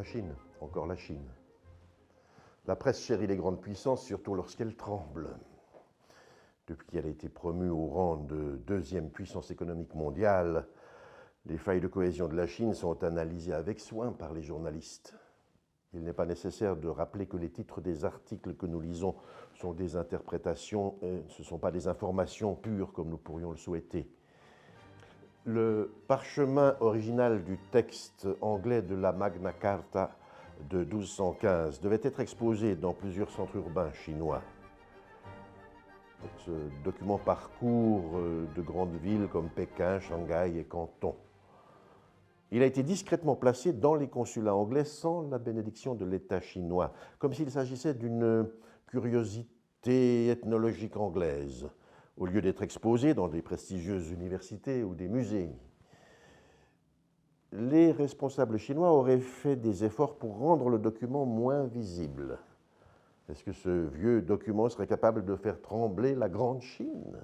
La Chine, encore la Chine. La presse chérit les grandes puissances, surtout lorsqu'elles tremblent. Depuis qu'elle a été promue au rang de deuxième puissance économique mondiale, les failles de cohésion de la Chine sont analysées avec soin par les journalistes. Il n'est pas nécessaire de rappeler que les titres des articles que nous lisons sont des interprétations, ce ne sont pas des informations pures comme nous pourrions le souhaiter. Le parchemin original du texte anglais de la Magna Carta de 1215 devait être exposé dans plusieurs centres urbains chinois. Ce document parcourt de grandes villes comme Pékin, Shanghai et Canton. Il a été discrètement placé dans les consulats anglais sans la bénédiction de l'État chinois, comme s'il s'agissait d'une curiosité ethnologique anglaise, au lieu d'être exposé dans des prestigieuses universités ou des musées. Les responsables chinois auraient fait des efforts pour rendre le document moins visible. Est-ce que ce vieux document serait capable de faire trembler la grande Chine?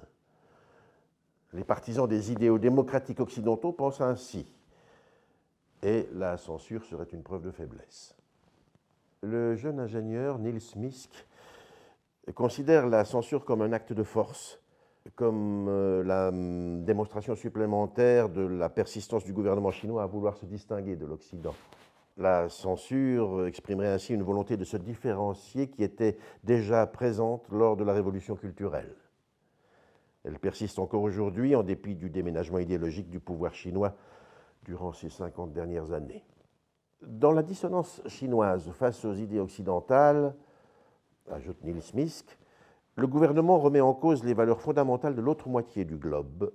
Les partisans des idéaux démocratiques occidentaux pensent ainsi. Et la censure serait une preuve de faiblesse. Le jeune ingénieur Niels Misk considère la censure comme un acte de force, comme la démonstration supplémentaire de la persistance du gouvernement chinois à vouloir se distinguer de l'Occident. La censure exprimerait ainsi une volonté de se différencier qui était déjà présente lors de la révolution culturelle. Elle persiste encore aujourd'hui en dépit du déménagement idéologique du pouvoir chinois durant ces 50 dernières années. Dans la dissonance chinoise face aux idées occidentales, ajoute Niels Misk, le gouvernement remet en cause les valeurs fondamentales de l'autre moitié du globe,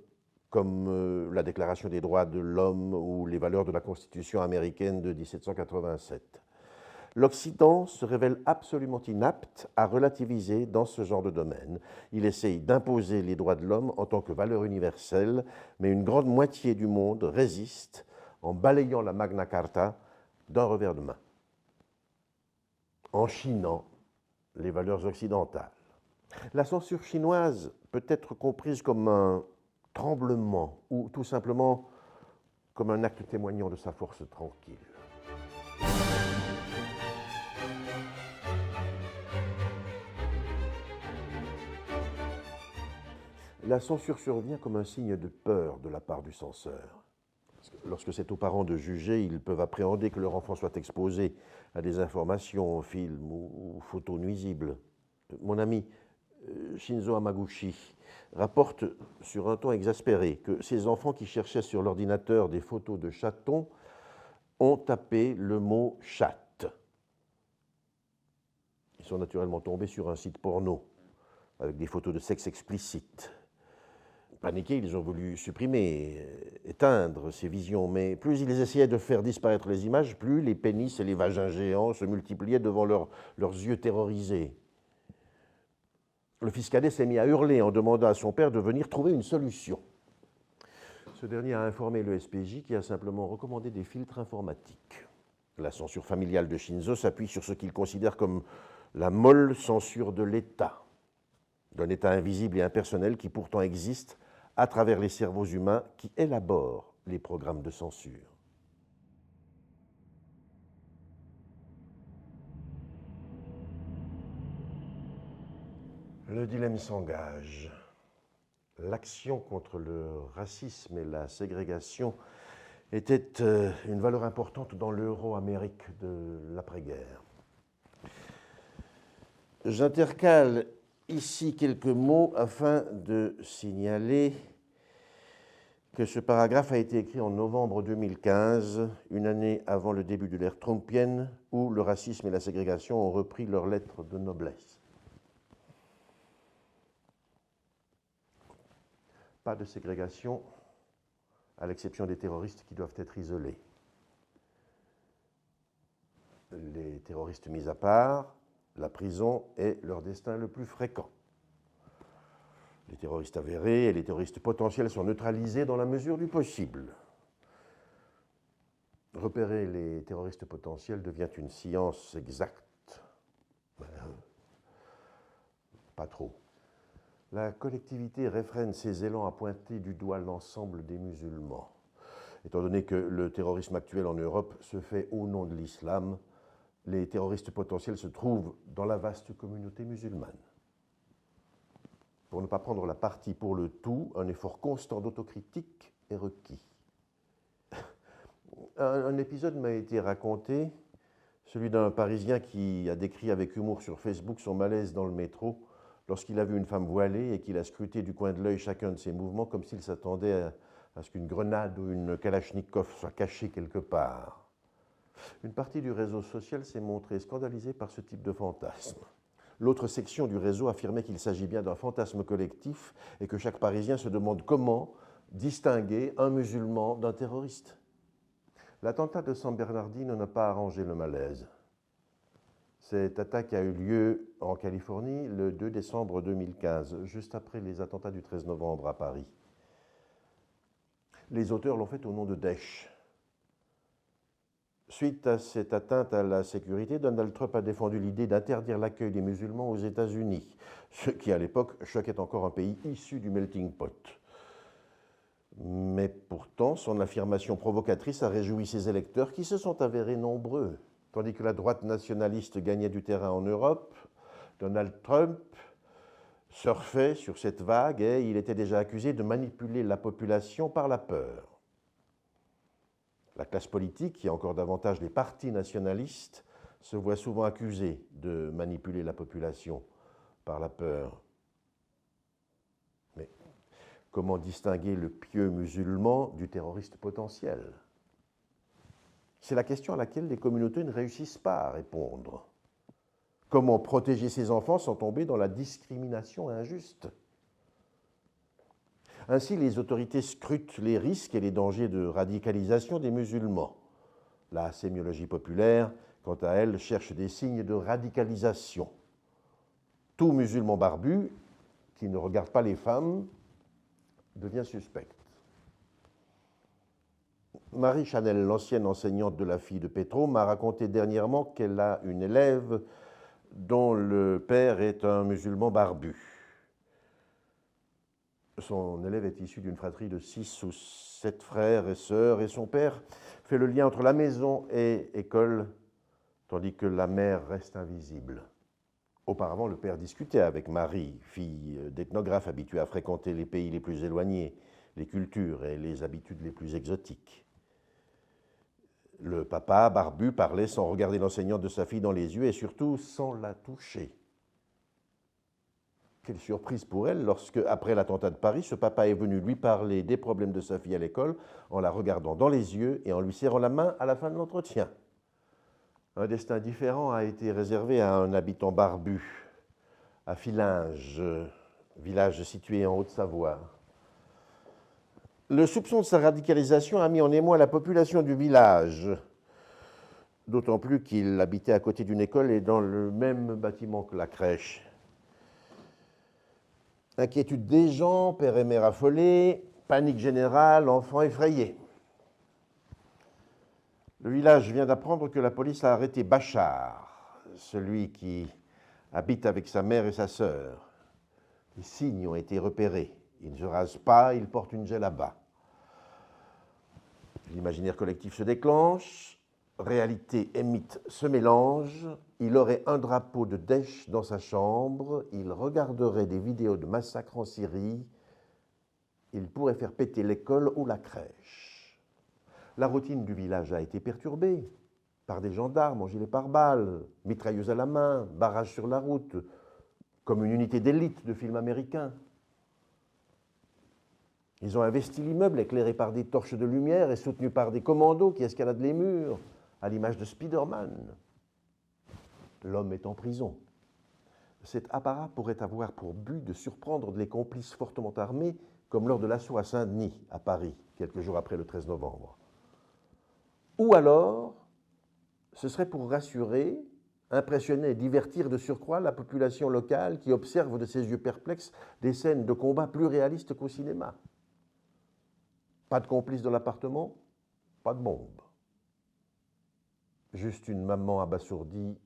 comme la Déclaration des droits de l'homme ou les valeurs de la Constitution américaine de 1787. L'Occident se révèle absolument inapte à relativiser dans ce genre de domaine. Il essaye d'imposer les droits de l'homme en tant que valeur universelle, mais une grande moitié du monde résiste en balayant la Magna Carta d'un revers de main, en chinant les valeurs occidentales. La censure chinoise peut être comprise comme un tremblement ou tout simplement comme un acte témoignant de sa force tranquille. La censure survient comme un signe de peur de la part du censeur. Lorsque c'est aux parents de juger, ils peuvent appréhender que leur enfant soit exposé à des informations, films ou photos nuisibles. Mon ami Shinzo Hamaguchi rapporte sur un ton exaspéré que ces enfants qui cherchaient sur l'ordinateur des photos de chatons ont tapé le mot « chatte ». Ils sont naturellement tombés sur un site porno avec des photos de sexe explicite. Paniqués, ils ont voulu supprimer, éteindre ces visions, mais plus ils essayaient de faire disparaître les images, plus les pénis et les vagins géants se multipliaient devant leurs yeux terrorisés. Le fils cadet s'est mis à hurler en demandant à son père de venir trouver une solution. Ce dernier a informé le SPJ qui a simplement recommandé des filtres informatiques. La censure familiale de Shinzo s'appuie sur ce qu'il considère comme la molle censure de l'État, d'un État invisible et impersonnel qui pourtant existe à travers les cerveaux humains qui élaborent les programmes de censure. Le dilemme s'engage. L'action contre le racisme et la ségrégation était une valeur importante dans l'Euro-Amérique de l'après-guerre. J'intercale ici quelques mots afin de signaler que ce paragraphe a été écrit en novembre 2015, une année avant le début de l'ère trumpienne, où le racisme et la ségrégation ont repris leurs lettres de noblesse. Pas de ségrégation, à l'exception des terroristes qui doivent être isolés. Les terroristes mis à part, la prison est leur destin le plus fréquent. Les terroristes avérés et les terroristes potentiels sont neutralisés dans la mesure du possible. Repérer les terroristes potentiels devient une science exacte. Pas trop. La collectivité réfrène ses élans à pointer du doigt l'ensemble des musulmans. Étant donné que le terrorisme actuel en Europe se fait au nom de l'islam, les terroristes potentiels se trouvent dans la vaste communauté musulmane. Pour ne pas prendre la partie pour le tout, un effort constant d'autocritique est requis. Un épisode m'a été raconté, celui d'un Parisien qui a décrit avec humour sur Facebook son malaise dans le métro lorsqu'il a vu une femme voilée et qu'il a scruté du coin de l'œil chacun de ses mouvements comme s'il s'attendait à ce qu'une grenade ou une kalachnikov soit cachée quelque part. Une partie du réseau social s'est montrée scandalisée par ce type de fantasme. L'autre section du réseau affirmait qu'il s'agit bien d'un fantasme collectif et que chaque Parisien se demande comment distinguer un musulman d'un terroriste. L'attentat de San Bernardino n'a pas arrangé le malaise. Cette attaque a eu lieu en Californie le 2 décembre 2015, juste après les attentats du 13 novembre à Paris. Les auteurs l'ont fait au nom de Daesh. Suite à cette atteinte à la sécurité, Donald Trump a défendu l'idée d'interdire l'accueil des musulmans aux États-Unis, ce qui à l'époque choquait encore un pays issu du melting pot. Mais pourtant, son affirmation provocatrice a réjoui ses électeurs qui se sont avérés nombreux. Tandis que la droite nationaliste gagnait du terrain en Europe, Donald Trump surfait sur cette vague et il était déjà accusé de manipuler la population par la peur. La classe politique, et encore davantage les partis nationalistes, se voit souvent accusés de manipuler la population par la peur. Mais comment distinguer le pieux musulman du terroriste potentiel? C'est la question à laquelle les communautés ne réussissent pas à répondre. Comment protéger ses enfants sans tomber dans la discrimination injuste? Ainsi, les autorités scrutent les risques et les dangers de radicalisation des musulmans. La sémiologie populaire, quant à elle, cherche des signes de radicalisation. Tout musulman barbu qui ne regarde pas les femmes devient suspect. Marie Chanel, l'ancienne enseignante de la fille de Petro, m'a raconté dernièrement qu'elle a une élève dont le père est un musulman barbu. Son élève est issu d'une fratrie de 6 ou 7 frères et sœurs, et son père fait le lien entre la maison et l'école, tandis que la mère reste invisible. Auparavant, le père discutait avec Marie, fille d'ethnographe habituée à fréquenter les pays les plus éloignés, les cultures et les habitudes les plus exotiques. Le papa, barbu, parlait sans regarder l'enseignante de sa fille dans les yeux et surtout sans la toucher. Quelle surprise pour elle lorsque, après l'attentat de Paris, ce papa est venu lui parler des problèmes de sa fille à l'école en la regardant dans les yeux et en lui serrant la main à la fin de l'entretien. Un destin différent a été réservé à un habitant barbu, à Fillinges, village situé en Haute-Savoie. Le soupçon de sa radicalisation a mis en émoi la population du village, d'autant plus qu'il habitait à côté d'une école et dans le même bâtiment que la crèche. Inquiétude des gens, père et mère affolés, panique générale, enfants effrayés. Le village vient d'apprendre que la police a arrêté Bachar, celui qui habite avec sa mère et sa sœur. Les signes ont été repérés. Il ne se rase pas, il porte une djellaba. L'imaginaire collectif se déclenche, réalité et mythe se mélangent. Il aurait un drapeau de Daesh dans sa chambre, il regarderait des vidéos de massacres en Syrie, il pourrait faire péter l'école ou la crèche. La routine du village a été perturbée par des gendarmes en gilet pare-balles, mitrailleuses à la main, barrages sur la route, comme une unité d'élite de films américains. Ils ont investi l'immeuble éclairé par des torches de lumière et soutenu par des commandos qui escaladent les murs, à l'image de Spider-Man. L'homme est en prison. Cet apparat pourrait avoir pour but de surprendre les complices fortement armés, comme lors de l'assaut à Saint-Denis, à Paris, quelques jours après le 13 novembre. Ou alors, ce serait pour rassurer, impressionner et divertir de surcroît la population locale qui observe de ses yeux perplexes des scènes de combat plus réalistes qu'au cinéma. Pas de complice dans l'appartement, pas de bombe. Juste une maman abasourdie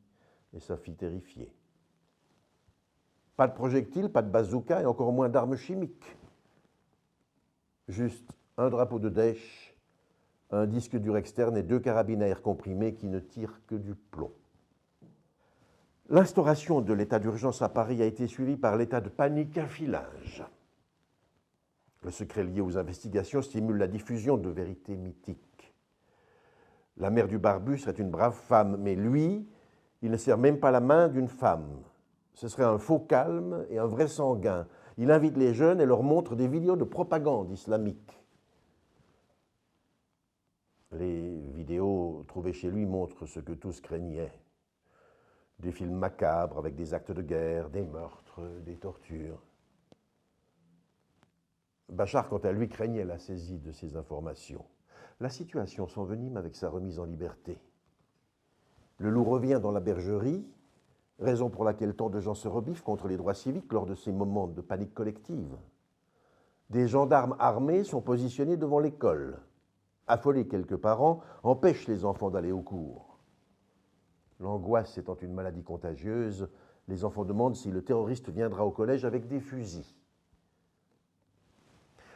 et sa fille terrifiée. Pas de projectiles, pas de bazooka et encore moins d'armes chimiques. Juste un drapeau de Daesh un disque dur externe et 2 carabines à air comprimé qui ne tirent que du plomb. L'instauration de l'état d'urgence à Paris a été suivie par l'état de panique à filage. Le secret lié aux investigations stimule la diffusion de vérités mythiques. La mère du barbu serait une brave femme, mais lui, il ne serre même pas la main d'une femme. Ce serait un faux calme et un vrai sanguin. Il invite les jeunes et leur montre des vidéos de propagande islamique. Les vidéos trouvées chez lui montrent ce que tous craignaient. Des films macabres avec des actes de guerre, des meurtres, des tortures. Bachar, quant à lui, craignait la saisie de ces informations. La situation s'envenime avec sa remise en liberté. Le loup revient dans la bergerie, raison pour laquelle tant de gens se rebiffent contre les droits civiques lors de ces moments de panique collective. Des gendarmes armés sont positionnés devant l'école. Affolés, quelques parents empêchent les enfants d'aller au cours. L'angoisse étant une maladie contagieuse, les enfants demandent si le terroriste viendra au collège avec des fusils.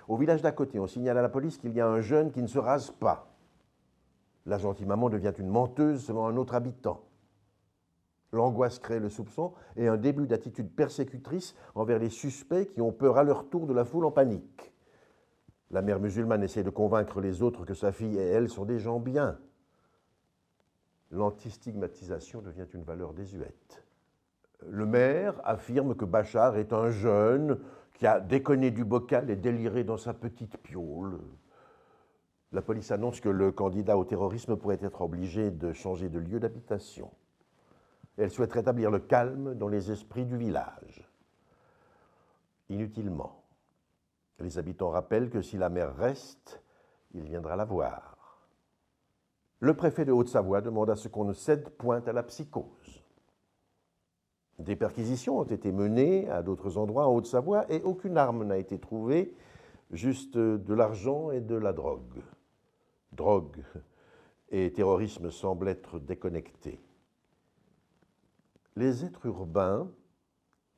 Au village d'à côté, on signale à la police qu'il y a un jeune qui ne se rase pas. La gentille maman devient une menteuse selon un autre habitant. L'angoisse crée le soupçon et un début d'attitude persécutrice envers les suspects qui ont peur à leur tour de la foule en panique. La mère musulmane essaie de convaincre les autres que sa fille et elle sont des gens bien. L'antistigmatisation devient une valeur désuète. Le maire affirme que Bachar est un jeune qui a déconné du bocal et déliré dans sa petite piaule. La police annonce que le candidat au terrorisme pourrait être obligé de changer de lieu d'habitation. Elle souhaite rétablir le calme dans les esprits du village. Inutilement. Les habitants rappellent que si la mère reste, il viendra la voir. Le préfet de Haute-Savoie demande à ce qu'on ne cède point à la psychose. Des perquisitions ont été menées à d'autres endroits en Haute-Savoie et aucune arme n'a été trouvée, juste de l'argent et de la drogue. Drogue et terrorisme semblent être déconnectés. Les êtres urbains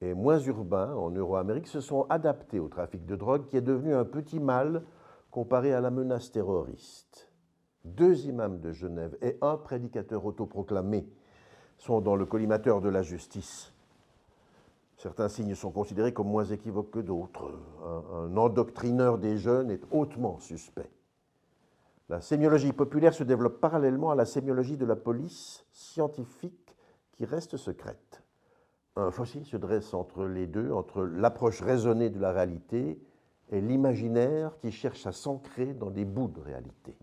et moins urbains en Euro-Amérique se sont adaptés au trafic de drogue qui est devenu un petit mal comparé à la menace terroriste. 2 imams de Genève et un prédicateur autoproclamé sont dans le collimateur de la justice. Certains signes sont considérés comme moins équivoques que d'autres. Un endoctrineur des jeunes est hautement suspect. La sémiologie populaire se développe parallèlement à la sémiologie de la police scientifique qui reste secrète. Un fossé se dresse entre les deux, entre l'approche raisonnée de la réalité et l'imaginaire qui cherche à s'ancrer dans des bouts de réalité.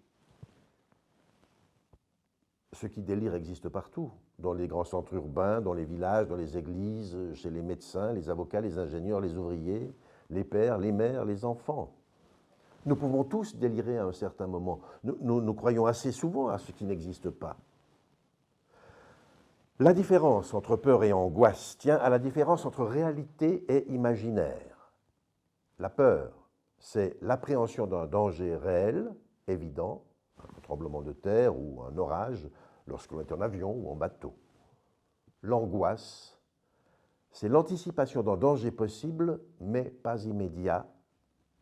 Ce qui délire existe partout, dans les grands centres urbains, dans les villages, dans les églises, chez les médecins, les avocats, les ingénieurs, les ouvriers, les pères, les mères, les enfants. Nous pouvons tous délirer à un certain moment. Nous croyons assez souvent à ce qui n'existe pas. La différence entre peur et angoisse tient à la différence entre réalité et imaginaire. La peur, c'est l'appréhension d'un danger réel, évident, un tremblement de terre ou un orage lorsque l'on est en avion ou en bateau. L'angoisse, c'est l'anticipation d'un danger possible, mais pas immédiat,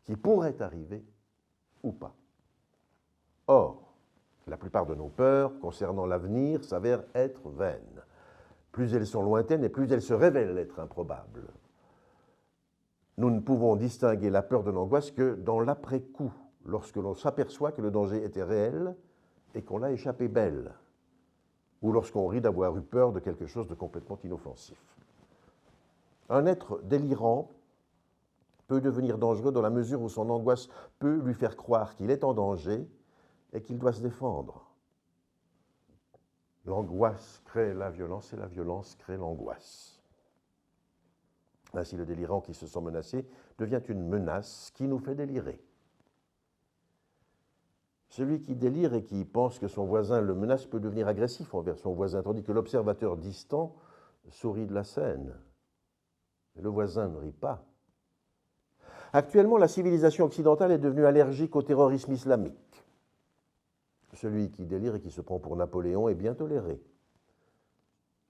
qui pourrait arriver ou pas. Or, la plupart de nos peurs concernant l'avenir s'avèrent être vaines. Plus elles sont lointaines et plus elles se révèlent être improbables. Nous ne pouvons distinguer la peur de l'angoisse que dans l'après-coup, lorsque l'on s'aperçoit que le danger était réel et qu'on l'a échappé belle, ou lorsqu'on rit d'avoir eu peur de quelque chose de complètement inoffensif. Un être délirant peut devenir dangereux dans la mesure où son angoisse peut lui faire croire qu'il est en danger et qu'il doit se défendre. L'angoisse crée la violence et la violence crée l'angoisse. Ainsi, le délirant qui se sent menacé devient une menace qui nous fait délirer. Celui qui délire et qui pense que son voisin le menace peut devenir agressif envers son voisin, tandis que l'observateur distant sourit de la scène. Le voisin ne rit pas. Actuellement, la civilisation occidentale est devenue allergique au terrorisme islamique. Celui qui délire et qui se prend pour Napoléon est bien toléré.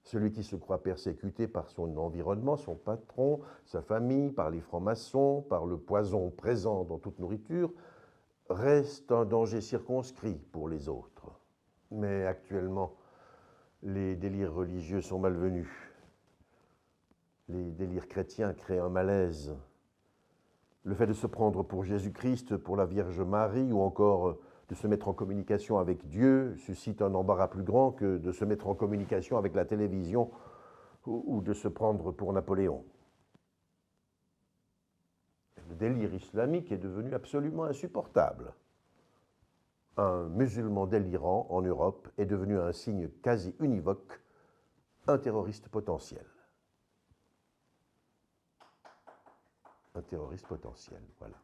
Celui qui se croit persécuté par son environnement, son patron, sa famille, par les francs-maçons, par le poison présent dans toute nourriture, reste un danger circonscrit pour les autres. Mais actuellement, les délires religieux sont malvenus. Les délires chrétiens créent un malaise. Le fait de se prendre pour Jésus-Christ, pour la Vierge Marie, ou encore de se mettre en communication avec Dieu, suscite un embarras plus grand que de se mettre en communication avec la télévision ou de se prendre pour Napoléon. Le délire islamique est devenu absolument insupportable. Un musulman délirant en Europe est devenu un signe quasi univoque, un terroriste potentiel. Un terroriste potentiel, voilà.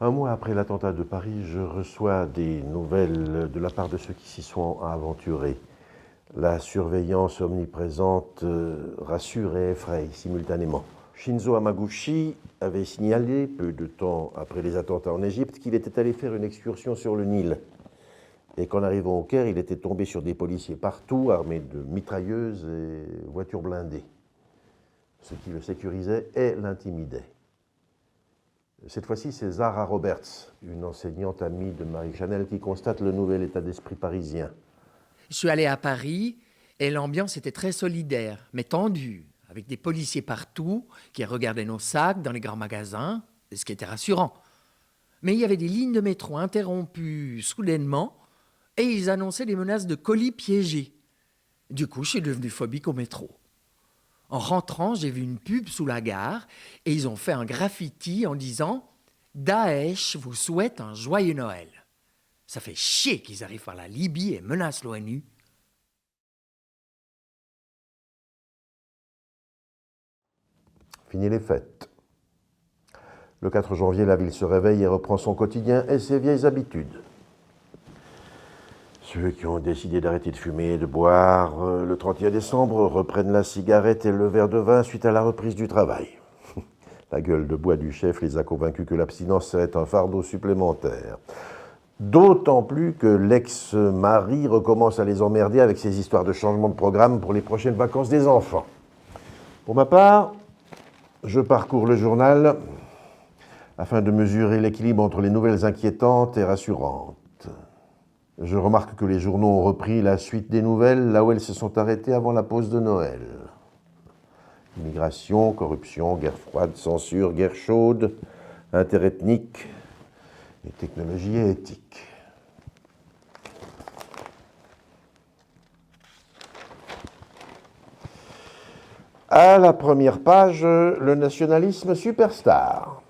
Un mois après l'attentat de Paris, je reçois des nouvelles de la part de ceux qui s'y sont aventurés. La surveillance omniprésente rassure et effraie simultanément. Shinzo Hamaguchi avait signalé, peu de temps après les attentats en Égypte, qu'il était allé faire une excursion sur le Nil. Et qu'en arrivant au Caire, il était tombé sur des policiers partout, armés de mitrailleuses et voitures blindées. Ce qui le sécurisait et l'intimidait. Cette fois-ci, c'est Zara Roberts, une enseignante amie de Marie Chanel, qui constate le nouvel état d'esprit parisien. Je suis allé à Paris et l'ambiance était très solidaire, mais tendue, avec des policiers partout qui regardaient nos sacs dans les grands magasins, ce qui était rassurant. Mais il y avait des lignes de métro interrompues soudainement et ils annonçaient des menaces de colis piégés. Du coup, je suis devenu phobique au métro. En rentrant, j'ai vu une pub sous la gare et ils ont fait un graffiti en disant « Daesh vous souhaite un joyeux Noël ». Ça fait chier qu'ils arrivent par la Libye et menacent l'ONU. Fini les fêtes. Le 4 janvier, la ville se réveille et reprend son quotidien et ses vieilles habitudes. Ceux qui ont décidé d'arrêter de fumer et de boire le 31 décembre reprennent la cigarette et le verre de vin suite à la reprise du travail. La gueule de bois du chef les a convaincus que l'abstinence serait un fardeau supplémentaire. D'autant plus que l'ex-mari recommence à les emmerder avec ses histoires de changement de programme pour les prochaines vacances des enfants. Pour ma part, je parcours le journal afin de mesurer l'équilibre entre les nouvelles inquiétantes et rassurantes. Je remarque que les journaux ont repris la suite des nouvelles là où elles se sont arrêtées avant la pause de Noël. Immigration, corruption, guerre froide, censure, guerre chaude, interethnique et technologie et éthique. À la première page, le nationalisme superstar.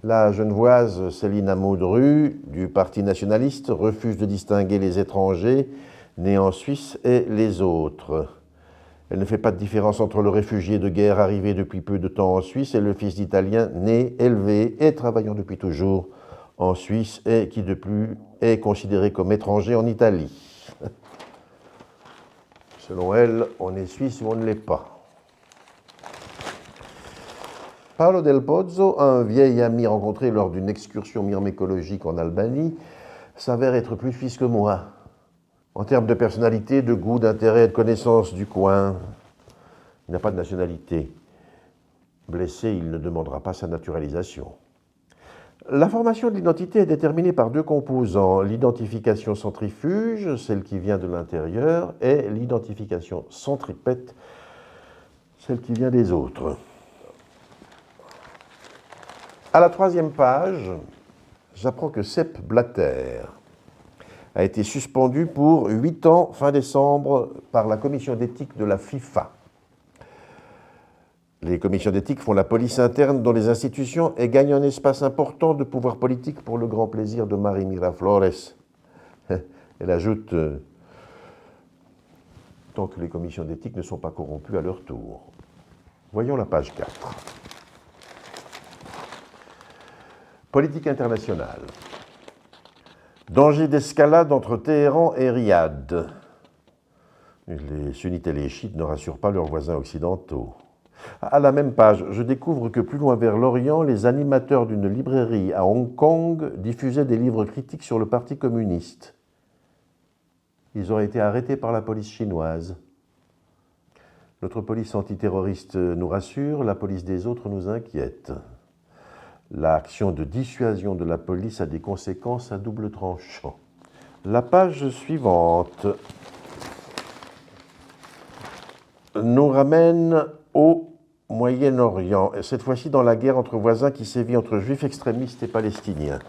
La genevoise Céline Amoudru, du Parti nationaliste, refuse de distinguer les étrangers nés en Suisse et les autres. Elle ne fait pas de différence entre le réfugié de guerre arrivé depuis peu de temps en Suisse et le fils d'Italien né, élevé et travaillant depuis toujours en Suisse et qui de plus est considéré comme étranger en Italie. Selon elle, on est suisse ou on ne l'est pas. Paolo Del Pozzo, un vieil ami rencontré lors d'une excursion myrmécologique en Albanie, s'avère être plus suisse que moi. En termes de personnalité, de goût, d'intérêt et de connaissance du coin, il n'a pas de nationalité. Blessé, il ne demandera pas sa naturalisation. La formation de l'identité est déterminée par deux composants, l'identification centrifuge, celle qui vient de l'intérieur, et l'identification centripète, celle qui vient des autres. À la troisième page, j'apprends que Sepp Blatter a été suspendu pour 8 ans fin décembre par la commission d'éthique de la FIFA. Les commissions d'éthique font la police interne dans les institutions et gagnent un espace important de pouvoir politique pour le grand plaisir de Marie Miraflores. Elle ajoute tant que les commissions d'éthique ne sont pas corrompues à leur tour. Voyons la page 4. Politique internationale. Danger d'escalade entre Téhéran et Riyad. Les sunnites et les chiites ne rassurent pas leurs voisins occidentaux. À la même page, je découvre que plus loin vers l'Orient, les animateurs d'une librairie à Hong Kong diffusaient des livres critiques sur le Parti communiste. Ils ont été arrêtés par la police chinoise. Notre police antiterroriste nous rassure, la police des autres nous inquiète. L'action de dissuasion de la police a des conséquences à double tranchant. La page suivante nous ramène au Moyen-Orient, et cette fois-ci dans la guerre entre voisins qui sévit entre juifs extrémistes et palestiniens.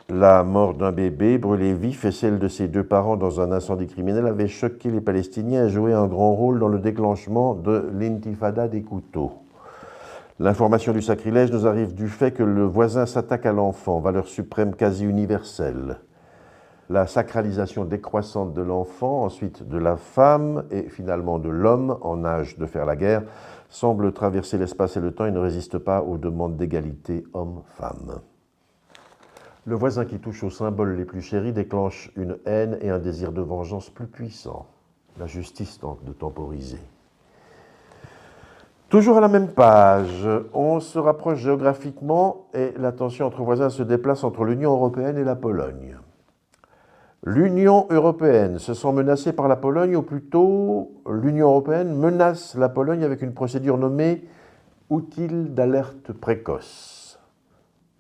La mort d'un bébé brûlé vif et celle de ses deux parents dans un incendie criminel avaient choqué les Palestiniens et joué un grand rôle dans le déclenchement de l'intifada des couteaux. L'information du sacrilège nous arrive du fait que le voisin s'attaque à l'enfant, valeur suprême quasi universelle. La sacralisation décroissante de l'enfant, ensuite de la femme et finalement de l'homme en âge de faire la guerre, semble traverser l'espace et le temps et ne résiste pas aux demandes d'égalité homme-femme. Le voisin qui touche aux symboles les plus chéris déclenche une haine et un désir de vengeance plus puissant. La justice tente de temporiser. Toujours à la même page, on se rapproche géographiquement et la tension entre voisins se déplace entre l'Union européenne et la Pologne. L'Union européenne se sent menacée par la Pologne, ou plutôt l'Union européenne menace la Pologne avec une procédure nommée « outil d'alerte précoce ».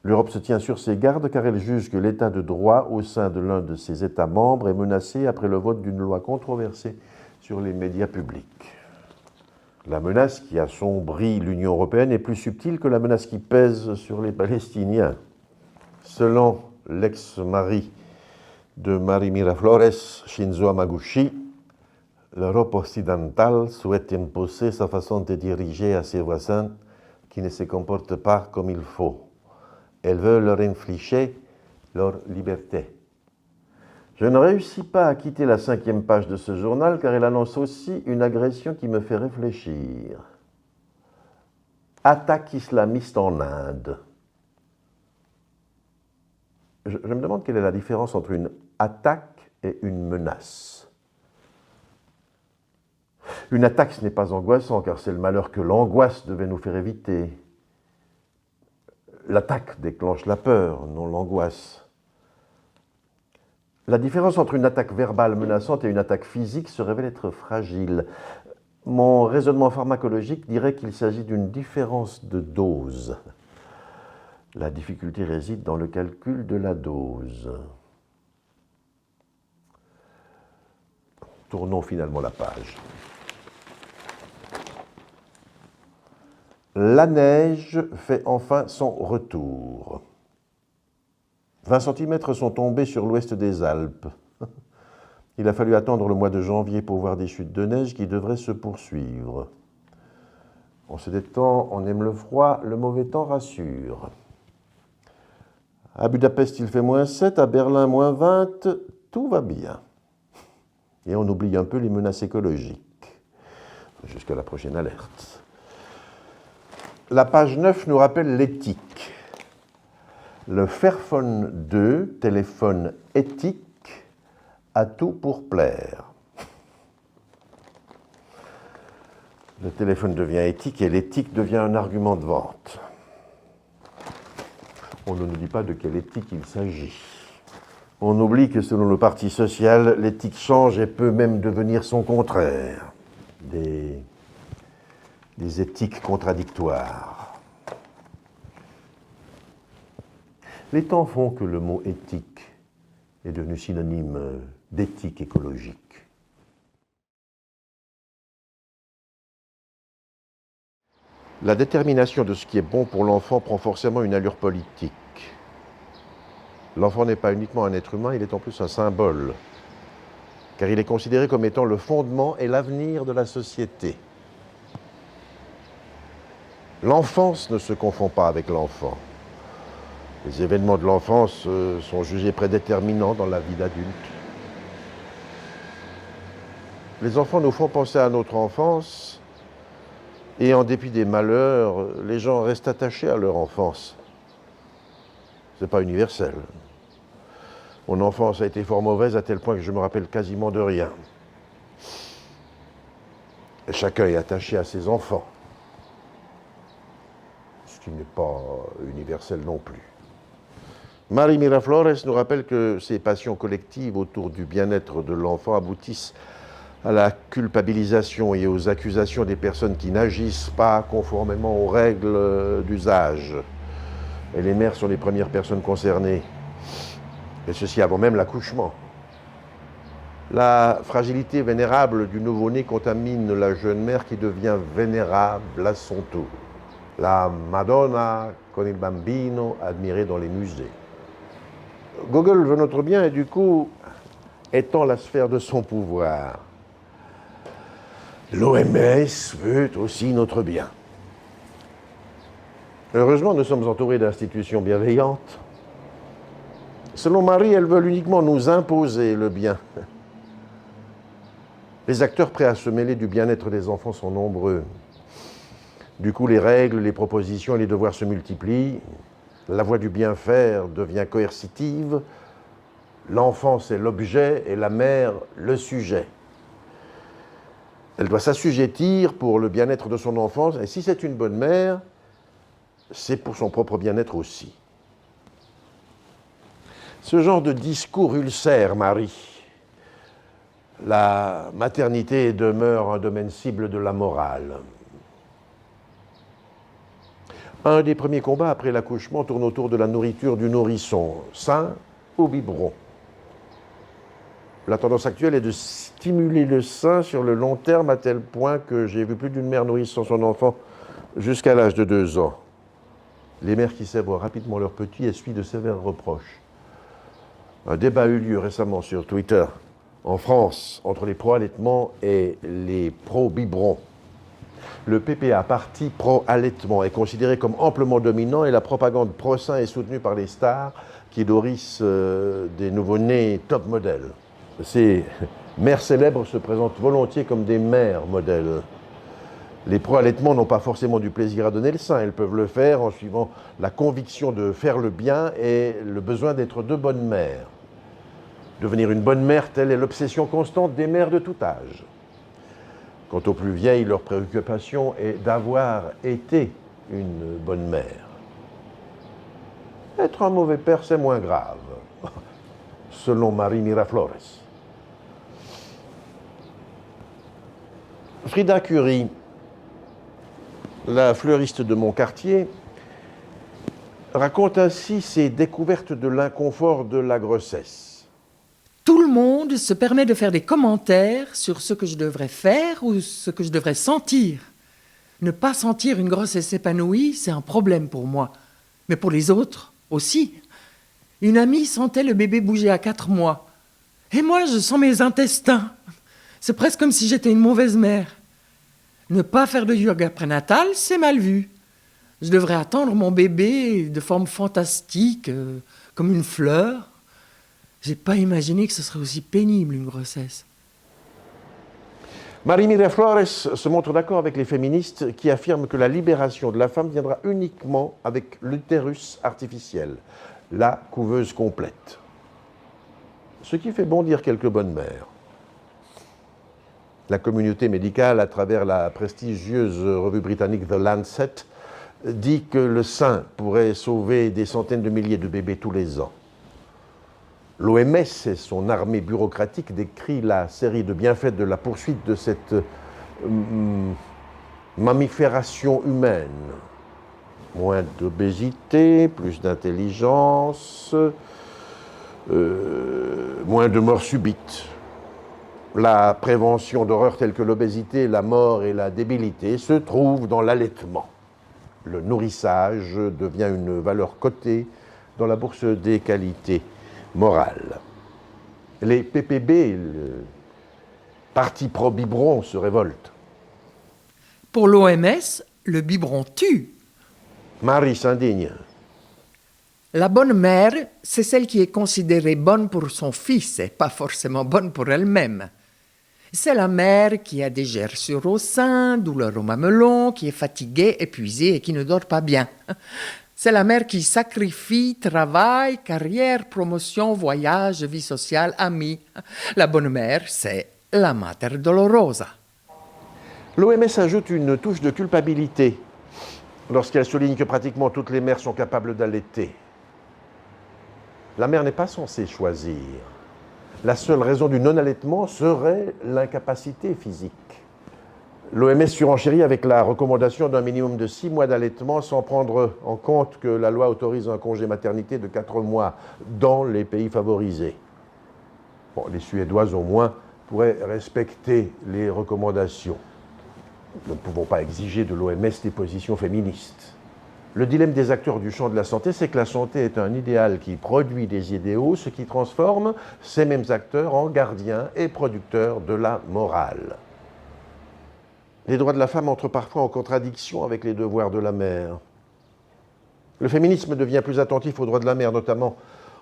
L'Europe se tient sur ses gardes car elle juge que l'état de droit au sein de l'un de ses États membres est menacé après le vote d'une loi controversée sur les médias publics. La menace qui assombrit l'Union européenne est plus subtile que la menace qui pèse sur les Palestiniens. Selon l'ex-mari de Mary Miraflores, Shinzo Hamaguchi, l'Europe occidentale souhaite imposer sa façon de diriger à ses voisins qui ne se comportent pas comme il faut. Elle veut leur infliger leur liberté. Je ne réussis pas à quitter la 5e page de ce journal car elle annonce aussi une agression qui me fait réfléchir. Attaque islamiste en Inde. Je me demande quelle est la différence entre une attaque et une menace. Une attaque, ce n'est pas angoissant, car c'est le malheur que l'angoisse devait nous faire éviter. L'attaque déclenche la peur, non l'angoisse. La différence entre une attaque verbale menaçante et une attaque physique se révèle être fragile. Mon raisonnement pharmacologique dirait qu'il s'agit d'une différence de dose. La difficulté réside dans le calcul de la dose. Tournons finalement la page. La neige fait enfin son retour. 20 cm sont tombés sur l'ouest des Alpes. Il a fallu attendre le mois de janvier pour voir des chutes de neige qui devraient se poursuivre. En ce temps, on aime le froid, le mauvais temps rassure. À Budapest, il fait -7, à Berlin, -20, tout va bien. Et on oublie un peu les menaces écologiques, jusqu'à la prochaine alerte. La page 9 nous rappelle l'éthique. Le Fairphone 2, téléphone éthique, a tout pour plaire. Le téléphone devient éthique et l'éthique devient un argument de vente. On ne nous dit pas de quelle éthique il s'agit. On oublie que selon le Parti social, l'éthique change et peut même devenir son contraire. Des éthiques contradictoires. Les temps font que le mot éthique est devenu synonyme d'éthique écologique. La détermination de ce qui est bon pour l'enfant prend forcément une allure politique. L'enfant n'est pas uniquement un être humain, il est en plus un symbole, car il est considéré comme étant le fondement et l'avenir de la société. L'enfance ne se confond pas avec l'enfant. Les événements de l'enfance sont jugés prédéterminants dans la vie d'adulte. Les enfants nous font penser à notre enfance, et en dépit des malheurs, les gens restent attachés à leur enfance. Ce n'est pas universel. Mon enfance a été fort mauvaise à tel point que je me rappelle quasiment de rien. Et chacun est attaché à ses enfants, ce qui n'est pas universel non plus. Mary Miraflores nous rappelle que ces passions collectives autour du bien-être de l'enfant aboutissent à la culpabilisation et aux accusations des personnes qui n'agissent pas conformément aux règles d'usage. Et les mères sont les premières personnes concernées, et ceci avant même l'accouchement. La fragilité vénérable du nouveau-né contamine la jeune mère qui devient vénérable à son tour. La Madonna con il bambino admirée dans les musées. Gogol veut notre bien et du coup étend la sphère de son pouvoir. L'OMS veut aussi notre bien. Heureusement, nous sommes entourés d'institutions bienveillantes. Selon Marie, elles veulent uniquement nous imposer le bien. Les acteurs prêts à se mêler du bien-être des enfants sont nombreux. Du coup, les règles, les propositions et les devoirs se multiplient. La voie du bien faire devient coercitive. L'enfant, c'est l'objet et la mère, le sujet. Elle doit s'assujettir pour le bien-être de son enfant. Et si c'est une bonne mère, c'est pour son propre bien-être aussi. Ce genre de discours ulcère Marie. La maternité demeure un domaine cible de la morale. Un des premiers combats après l'accouchement tourne autour de la nourriture du nourrisson, sein ou biberon. La tendance actuelle est de stimuler le sein sur le long terme à tel point que j'ai vu plus d'une mère nourrissant son enfant jusqu'à l'âge de 2 ans. Les mères qui sèvrent rapidement leurs petits essuient de sévères reproches. Un débat a eu lieu récemment sur Twitter, en France, entre les pro-allaitement et les pro-biberon. Le PPA, parti pro-allaitement, est considéré comme amplement dominant et la propagande pro-sein est soutenue par les stars qui nourrissent des nouveau-nés top modèles. Ces mères célèbres se présentent volontiers comme des mères modèles. Les pro-allaitements n'ont pas forcément du plaisir à donner le sein, elles peuvent le faire en suivant la conviction de faire le bien et le besoin d'être de bonnes mères. Devenir une bonne mère, telle est l'obsession constante des mères de tout âge. Quant aux plus vieilles, leur préoccupation est d'avoir été une bonne mère. Être un mauvais père, c'est moins grave, selon Marie Miraflores. Frida Curie, la fleuriste de mon quartier, raconte ainsi ses découvertes de l'inconfort de la grossesse. Tout le monde se permet de faire des commentaires sur ce que je devrais faire ou ce que je devrais sentir. Ne pas sentir une grossesse épanouie, c'est un problème pour moi. Mais pour les autres aussi. Une amie sentait le bébé bouger à 4 mois. Et moi, je sens mes intestins. C'est presque comme si j'étais une mauvaise mère. Ne pas faire de yoga prénatal, c'est mal vu. Je devrais attendre mon bébé de forme fantastique, comme une fleur. J'ai pas imaginé que ce serait aussi pénible, une grossesse. Marie Miraflores se montre d'accord avec les féministes qui affirment que la libération de la femme viendra uniquement avec l'utérus artificiel, la couveuse complète. Ce qui fait bondir quelques bonnes mères. La communauté médicale, à travers la prestigieuse revue britannique The Lancet, dit que le sein pourrait sauver des centaines de milliers de bébés tous les ans. L'OMS et son armée bureaucratique décrit la série de bienfaits de la poursuite de cette mammifération humaine. Moins d'obésité, plus d'intelligence, moins de morts subites. La prévention d'horreurs telles que l'obésité, la mort et la débilité se trouve dans l'allaitement. Le nourrissage devient une valeur cotée dans la bourse des qualités morales. Les PPB, le parti pro-biberon, se révoltent. Pour l'OMS, le biberon tue. Marie s'indigne. La bonne mère, c'est celle qui est considérée bonne pour son fils et pas forcément bonne pour elle-même. C'est la mère qui a des gerçures au sein, douleur au mamelon, qui est fatiguée, épuisée et qui ne dort pas bien. C'est la mère qui sacrifie travail, carrière, promotion, voyage, vie sociale, amis. La bonne mère, c'est la Mater Dolorosa. L'OMS ajoute une touche de culpabilité lorsqu'elle souligne que pratiquement toutes les mères sont capables d'allaiter. La mère n'est pas censée choisir. la seule raison du non-allaitement serait l'incapacité physique. L'OMS surenchérit avec la recommandation d'un minimum de 6 mois d'allaitement sans prendre en compte que la loi autorise un congé maternité de 4 mois dans les pays favorisés. Bon, les Suédoises, au moins, pourraient respecter les recommandations. Nous ne pouvons pas exiger de l'OMS des positions féministes. Le dilemme des acteurs du champ de la santé, c'est que la santé est un idéal qui produit des idéaux, ce qui transforme ces mêmes acteurs en gardiens et producteurs de la morale. Les droits de la femme entrent parfois en contradiction avec les devoirs de la mère. Le féminisme devient plus attentif aux droits de la mère, notamment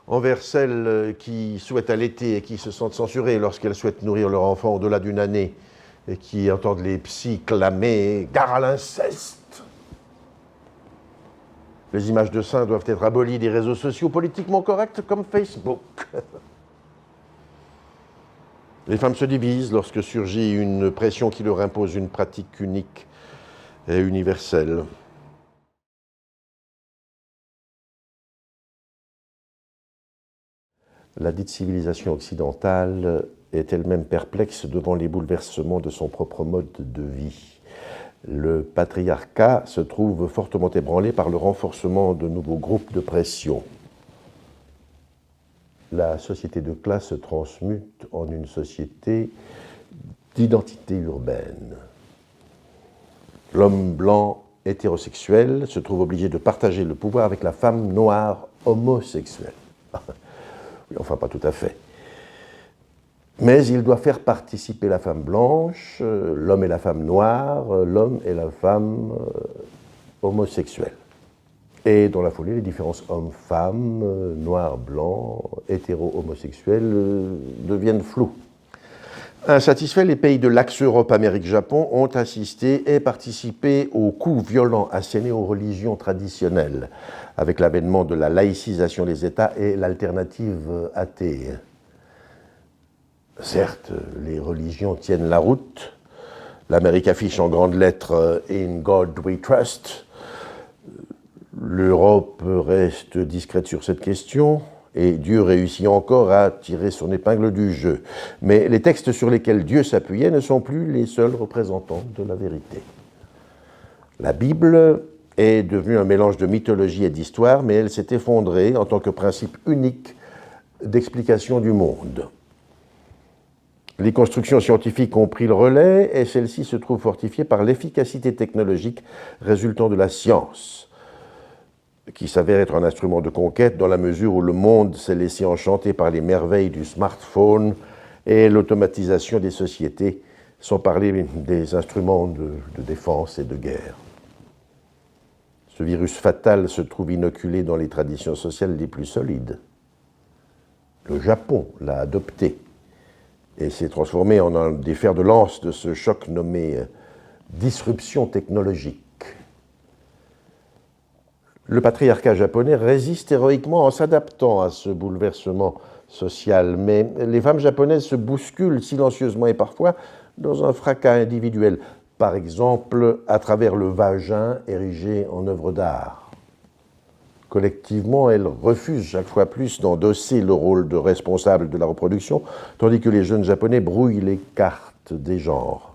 envers celles qui souhaitent allaiter et qui se sentent censurées lorsqu'elles souhaitent nourrir leur enfant au-delà d'une année et qui entendent les psys clamer « gare à l'inceste ». Les images de seins doivent être abolies des réseaux sociaux politiquement corrects comme Facebook. Les femmes se divisent lorsque surgit une pression qui leur impose une pratique unique et universelle. La dite civilisation occidentale est elle-même perplexe devant les bouleversements de son propre mode de vie. Le patriarcat se trouve fortement ébranlé par le renforcement de nouveaux groupes de pression. La société de classe se transmute en une société d'identité urbaine. L'homme blanc hétérosexuel se trouve obligé de partager le pouvoir avec la femme noire homosexuelle. Oui, enfin, pas tout à fait. Mais il doit faire participer la femme blanche, l'homme et la femme noire, l'homme et la femme homosexuelle. Et dans la foulée, les différences hommes-femmes, noirs-blancs, hétéro-homosexuels deviennent floues. Insatisfaits, les pays de l'axe Europe-Amérique-Japon ont assisté et participé aux coups violents assénés aux religions traditionnelles, avec l'avènement de la laïcisation des États et l'alternative athée. Certes, les religions tiennent la route. L'Amérique affiche en grandes lettres « In God we trust ». L'Europe reste discrète sur cette question et Dieu réussit encore à tirer son épingle du jeu. Mais les textes sur lesquels Dieu s'appuyait ne sont plus les seuls représentants de la vérité. La Bible est devenue un mélange de mythologie et d'histoire, mais elle s'est effondrée en tant que principe unique d'explication du monde. Les constructions scientifiques ont pris le relais et celles-ci se trouvent fortifiées par l'efficacité technologique résultant de la science, qui s'avère être un instrument de conquête dans la mesure où le monde s'est laissé enchanter par les merveilles du smartphone et l'automatisation des sociétés, sans parler des instruments de défense et de guerre. Ce virus fatal se trouve inoculé dans les traditions sociales les plus solides. Le Japon l'a adopté et s'est transformé en un des fers de lance de ce choc nommé disruption technologique. Le patriarcat japonais résiste héroïquement en s'adaptant à ce bouleversement social, mais les femmes japonaises se bousculent silencieusement et parfois dans un fracas individuel, par exemple à travers le vagin érigé en œuvre d'art. Collectivement, elles refusent chaque fois plus d'endosser le rôle de responsable de la reproduction, tandis que les jeunes japonais brouillent les cartes des genres.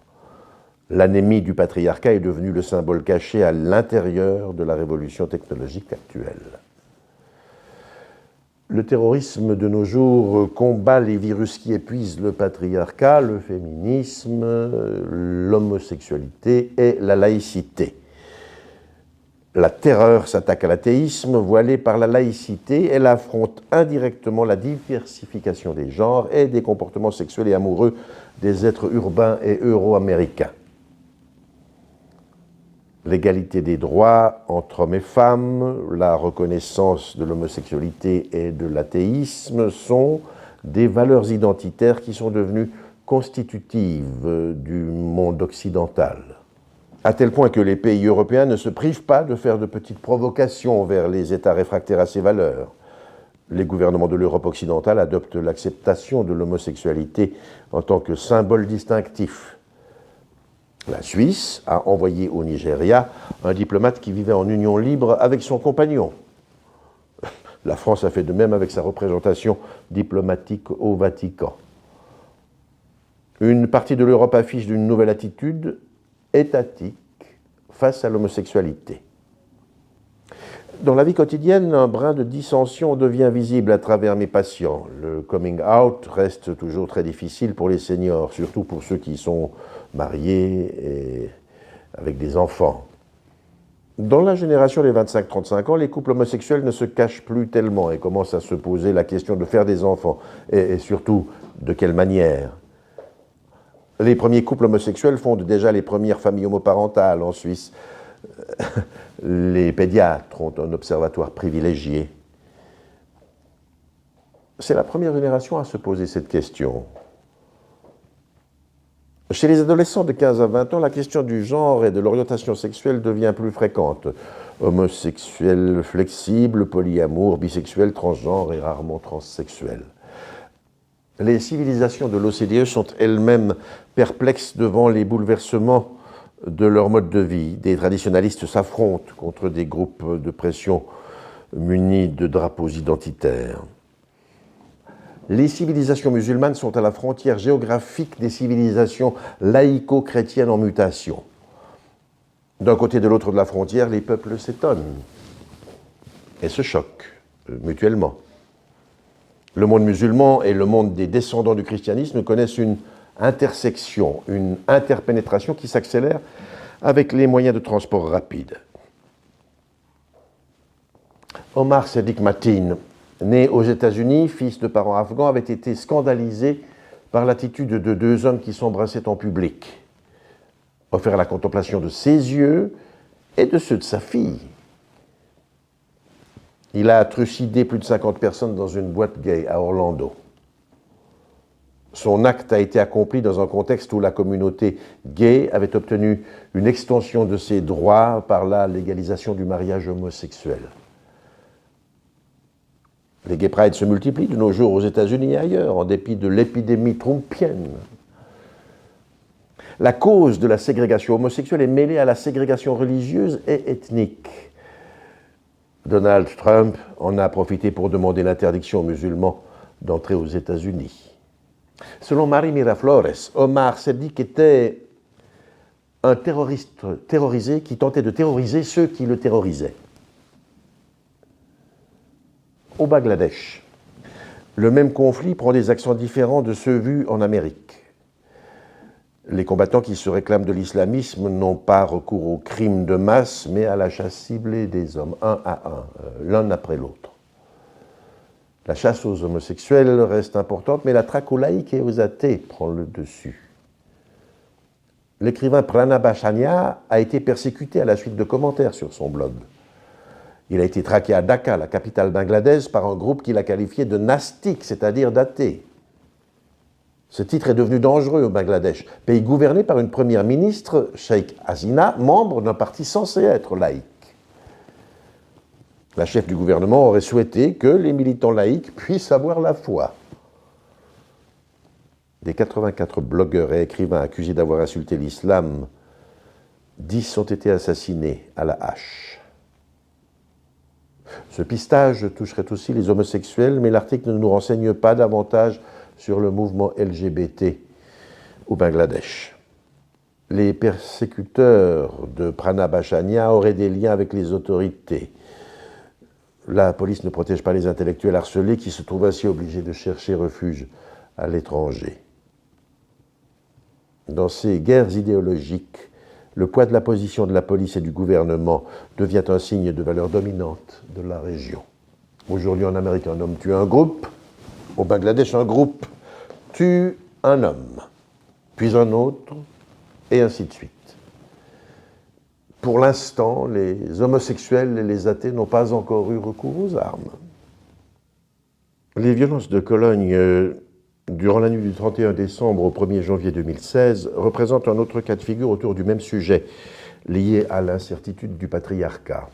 L'anémie du patriarcat est devenue le symbole caché à l'intérieur de la révolution technologique actuelle. Le terrorisme de nos jours combat les virus qui épuisent le patriarcat, le féminisme, l'homosexualité et la laïcité. La terreur s'attaque à l'athéisme, voilé par la laïcité. Elle affronte indirectement la diversification des genres et des comportements sexuels et amoureux des êtres urbains et euro-américains. L'égalité des droits entre hommes et femmes, la reconnaissance de l'homosexualité et de l'athéisme sont des valeurs identitaires qui sont devenues constitutives du monde occidental. À tel point que les pays européens ne se privent pas de faire de petites provocations vers les États réfractaires à ces valeurs. Les gouvernements de l'Europe occidentale adoptent l'acceptation de l'homosexualité en tant que symbole distinctif. La Suisse a envoyé au Nigeria un diplomate qui vivait en union libre avec son compagnon. La France a fait de même avec sa représentation diplomatique au Vatican. Une partie de l'Europe affiche une nouvelle attitude étatique face à l'homosexualité. Dans la vie quotidienne, un brin de dissension devient visible à travers mes patients. Le coming out reste toujours très difficile pour les seniors, surtout pour ceux qui sont mariés et avec des enfants. Dans la génération des 25-35 ans, les couples homosexuels ne se cachent plus tellement et commencent à se poser la question de faire des enfants, et surtout de quelle manière. Les premiers couples homosexuels fondent déjà les premières familles homoparentales en Suisse. Les pédiatres ont un observatoire privilégié. C'est la première génération à se poser cette question. Chez les adolescents de 15 à 20 ans, la question du genre et de l'orientation sexuelle devient plus fréquente. Homosexuel flexible, polyamour, bisexuel, transgenre et rarement transsexuel. Les civilisations de l'OCDE sont elles-mêmes perplexes devant les bouleversements de leur mode de vie. Des traditionalistes s'affrontent contre des groupes de pression munis de drapeaux identitaires. Les civilisations musulmanes sont à la frontière géographique des civilisations laïco-chrétiennes en mutation. D'un côté et de l'autre de la frontière, les peuples s'étonnent et se choquent mutuellement. Le monde musulman et le monde des descendants du christianisme connaissent une intersection, une interpénétration qui s'accélère avec les moyens de transport rapides. Omar Sadiq Mateen, né aux États-Unis, fils de parents afghans, avait été scandalisé par l'attitude de deux hommes qui s'embrassaient en public, offert à la contemplation de ses yeux et de ceux de sa fille. Il a trucidé plus de 50 personnes dans une boîte gay à Orlando. Son acte a été accompli dans un contexte où la communauté gay avait obtenu une extension de ses droits par la légalisation du mariage homosexuel. Les gay prides se multiplient de nos jours aux États-Unis et ailleurs, en dépit de l'épidémie trumpienne. La cause de la ségrégation homosexuelle est mêlée à la ségrégation religieuse et ethnique. Donald Trump en a profité pour demander l'interdiction aux musulmans d'entrer aux États-Unis. Selon Marie Miraflores, Omar Sadiq était un terroriste terrorisé qui tentait de terroriser ceux qui le terrorisaient. Au Bangladesh, le même conflit prend des accents différents de ceux vus en Amérique. Les combattants qui se réclament de l'islamisme n'ont pas recours aux crimes de masse, mais à la chasse ciblée des hommes, un à un, l'un après l'autre. La chasse aux homosexuels reste importante, mais la traque aux laïcs et aux athées prend le dessus. L'écrivain Pranab Bachania a été persécuté à la suite de commentaires sur son blog. Il a été traqué à Dhaka, la capitale bangladaise, par un groupe qu'il a qualifié de nastique, c'est-à-dire d'athée. Ce titre est devenu dangereux au Bangladesh, pays gouverné par une première ministre, Sheikh Hasina, membre d'un parti censé être laïque. La chef du gouvernement aurait souhaité que les militants laïcs puissent avoir la foi. Des 84 blogueurs et écrivains accusés d'avoir insulté l'islam, 10 ont été assassinés à la hache. Ce pistage toucherait aussi les homosexuels, mais l'article ne nous renseigne pas davantage sur le mouvement LGBT au Bangladesh. Les persécuteurs de Pranab Bachania auraient des liens avec les autorités. La police ne protège pas les intellectuels harcelés qui se trouvent ainsi obligés de chercher refuge à l'étranger. Dans ces guerres idéologiques, le poids de la position de la police et du gouvernement devient un signe de valeur dominante de la région. Aujourd'hui, en Amérique, un homme tue un groupe. Au Bangladesh, un groupe tue un homme, puis un autre, et ainsi de suite. Pour l'instant, les homosexuels et les athées n'ont pas encore eu recours aux armes. Les violences de Cologne durant la nuit du 31 décembre au 1er janvier 2016 représentent un autre cas de figure autour du même sujet, lié à l'incertitude du patriarcat.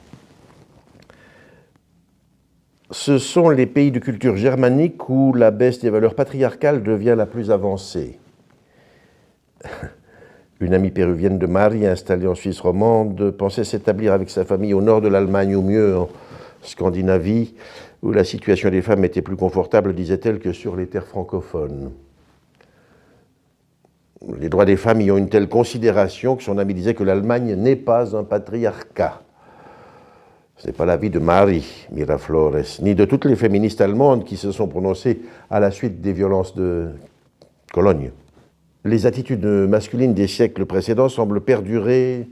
Ce sont les pays de culture germanique où la baisse des valeurs patriarcales devient la plus avancée. Une amie péruvienne de Marie, installée en Suisse romande, pensait s'établir avec sa famille au nord de l'Allemagne, ou mieux en Scandinavie, où la situation des femmes était plus confortable, disait-elle, que sur les terres francophones. Les droits des femmes y ont une telle considération que son ami disait que l'Allemagne n'est pas un patriarcat. Ce n'est pas l'avis de Marie Miraflores, ni de toutes les féministes allemandes qui se sont prononcées à la suite des violences de Cologne. Les attitudes masculines des siècles précédents semblent perdurer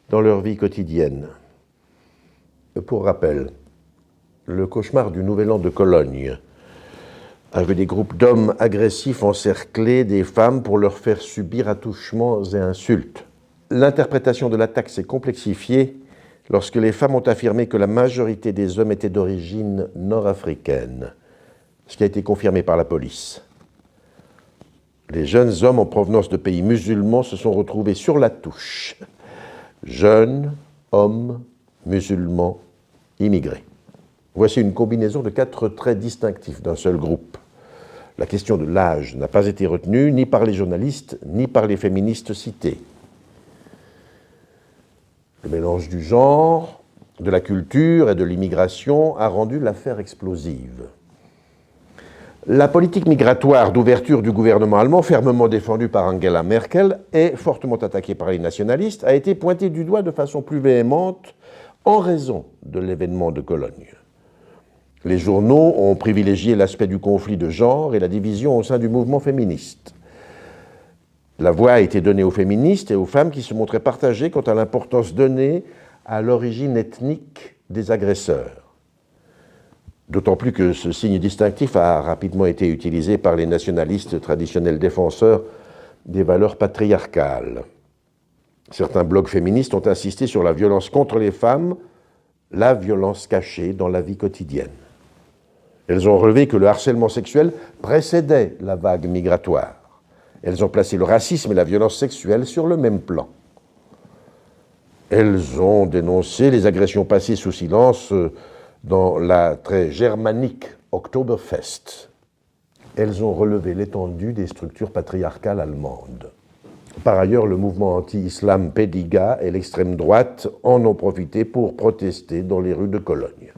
dans leur vie quotidienne. Pour rappel, le cauchemar du Nouvel An de Cologne avait des groupes d'hommes agressifs encercler des femmes pour leur faire subir attouchements et insultes. L'interprétation de l'attaque s'est complexifiée lorsque les femmes ont affirmé que la majorité des hommes étaient d'origine nord-africaine, ce qui a été confirmé par la police. Les jeunes hommes en provenance de pays musulmans se sont retrouvés sur la touche. Jeunes, hommes, musulmans, immigrés. Voici une combinaison de 4 traits distinctifs d'un seul groupe. La question de l'âge n'a pas été retenue ni par les journalistes, ni par les féministes cités. Le mélange du genre, de la culture et de l'immigration a rendu l'affaire explosive. La politique migratoire d'ouverture du gouvernement allemand, fermement défendue par Angela Merkel et fortement attaquée par les nationalistes, a été pointée du doigt de façon plus véhémente en raison de l'événement de Cologne. Les journaux ont privilégié l'aspect du conflit de genre et la division au sein du mouvement féministe. La voix a été donnée aux féministes et aux femmes qui se montraient partagées quant à l'importance donnée à l'origine ethnique des agresseurs. D'autant plus que ce signe distinctif a rapidement été utilisé par les nationalistes traditionnels défenseurs des valeurs patriarcales. Certains blogs féministes ont insisté sur la violence contre les femmes, la violence cachée dans la vie quotidienne. Elles ont relevé que le harcèlement sexuel précédait la vague migratoire. Elles ont placé le racisme et la violence sexuelle sur le même plan. Elles ont dénoncé les agressions passées sous silence dans la très germanique Oktoberfest. Elles ont relevé l'étendue des structures patriarcales allemandes. Par ailleurs, le mouvement anti-islam Pegida et l'extrême droite en ont profité pour protester dans les rues de Cologne.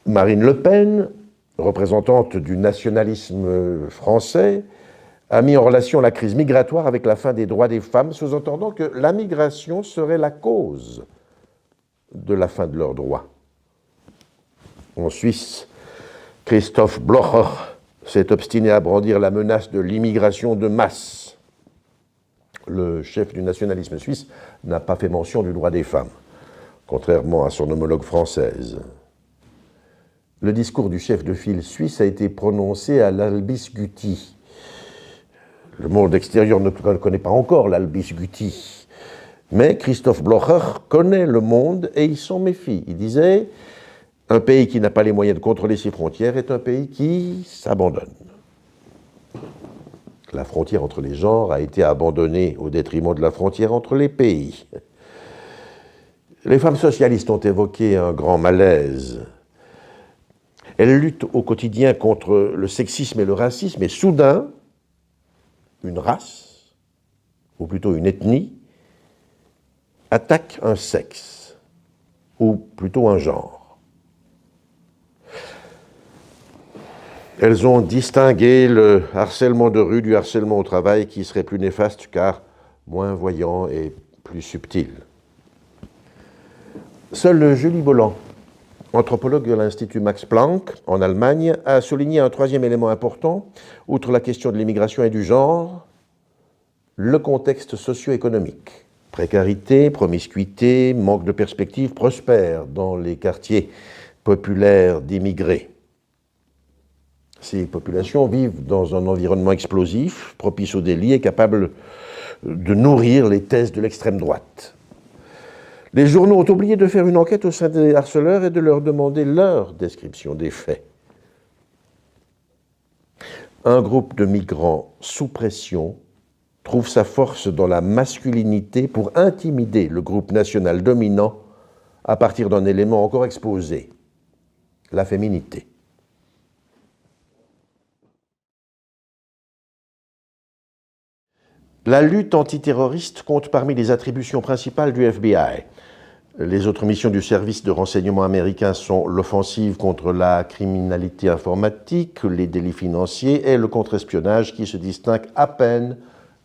Marine Le Pen, représentante du nationalisme français, a mis en relation la crise migratoire avec la fin des droits des femmes, sous-entendant que la migration serait la cause de la fin de leurs droits. En Suisse, Christoph Blocher s'est obstiné à brandir la menace de l'immigration de masse. Le chef du nationalisme suisse n'a pas fait mention du droit des femmes, contrairement à son homologue française. Le discours du chef de file suisse a été prononcé à l'Albis-Guti. Le monde extérieur ne connaît pas encore l'Albis-Guti, mais Christoph Blocher connaît le monde et il s'en méfie. Il disait « Un pays qui n'a pas les moyens de contrôler ses frontières est un pays qui s'abandonne ». La frontière entre les genres a été abandonnée au détriment de la frontière entre les pays. Les femmes socialistes ont évoqué un grand malaise. Elles luttent au quotidien contre le sexisme et le racisme, et soudain, une race, ou plutôt une ethnie, attaque un sexe, ou plutôt un genre. Elles ont distingué le harcèlement de rue du harcèlement au travail qui serait plus néfaste car moins voyant et plus subtil. Seul Julie Bolland, anthropologue de l'Institut Max Planck en Allemagne, a souligné un troisième élément important, outre la question de l'immigration et du genre, le contexte socio-économique. Précarité, promiscuité, manque de perspectives prospèrent dans les quartiers populaires d'immigrés. Ces populations vivent dans un environnement explosif, propice au délit et capable de nourrir les thèses de l'extrême droite. Les journaux ont oublié de faire une enquête au sein des harceleurs et de leur demander leur description des faits. Un groupe de migrants sous pression trouve sa force dans la masculinité pour intimider le groupe national dominant à partir d'un élément encore exposé, la féminité. La lutte antiterroriste compte parmi les attributions principales du FBI. Les autres missions du service de renseignement américain sont l'offensive contre la criminalité informatique, les délits financiers et le contre-espionnage qui se distingue à peine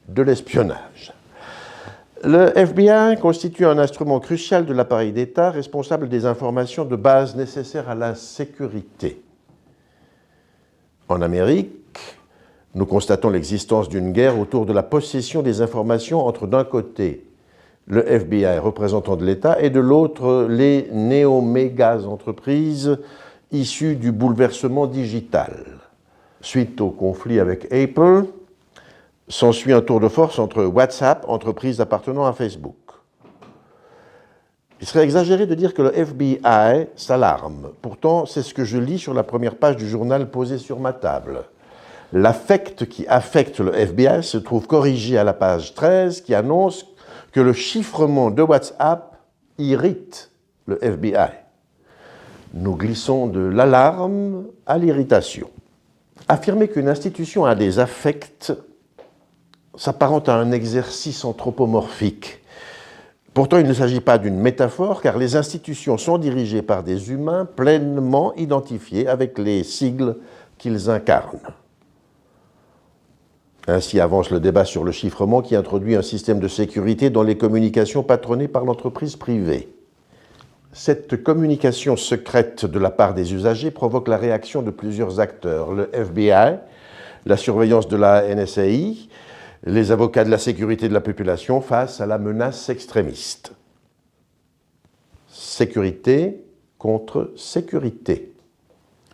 de l'espionnage. Le FBI constitue un instrument crucial de l'appareil d'État responsable des informations de base nécessaires à la sécurité. En Amérique, nous constatons l'existence d'une guerre autour de la possession des informations entre d'un côté le FBI, représentant de l'État, et de l'autre les néo-méga-entreprises issues du bouleversement digital. Suite au conflit avec Apple, s'ensuit un tour de force entre WhatsApp, entreprise appartenant à Facebook. Il serait exagéré de dire que le FBI s'alarme. Pourtant, c'est ce que je lis sur la première page du journal posé sur ma table. L'affect qui affecte le FBI se trouve corrigé à la page 13 qui annonce que le chiffrement de WhatsApp irrite le FBI. Nous glissons de l'alarme à l'irritation. Affirmer qu'une institution a des affects s'apparente à un exercice anthropomorphique. Pourtant, il ne s'agit pas d'une métaphore, car les institutions sont dirigées par des humains pleinement identifiés avec les sigles qu'ils incarnent. Ainsi avance le débat sur le chiffrement qui introduit un système de sécurité dans les communications patronnées par l'entreprise privée. Cette communication secrète de la part des usagers provoque la réaction de plusieurs acteurs. Le FBI, la surveillance de la NSA, les avocats de la sécurité de la population face à la menace extrémiste. Sécurité contre sécurité.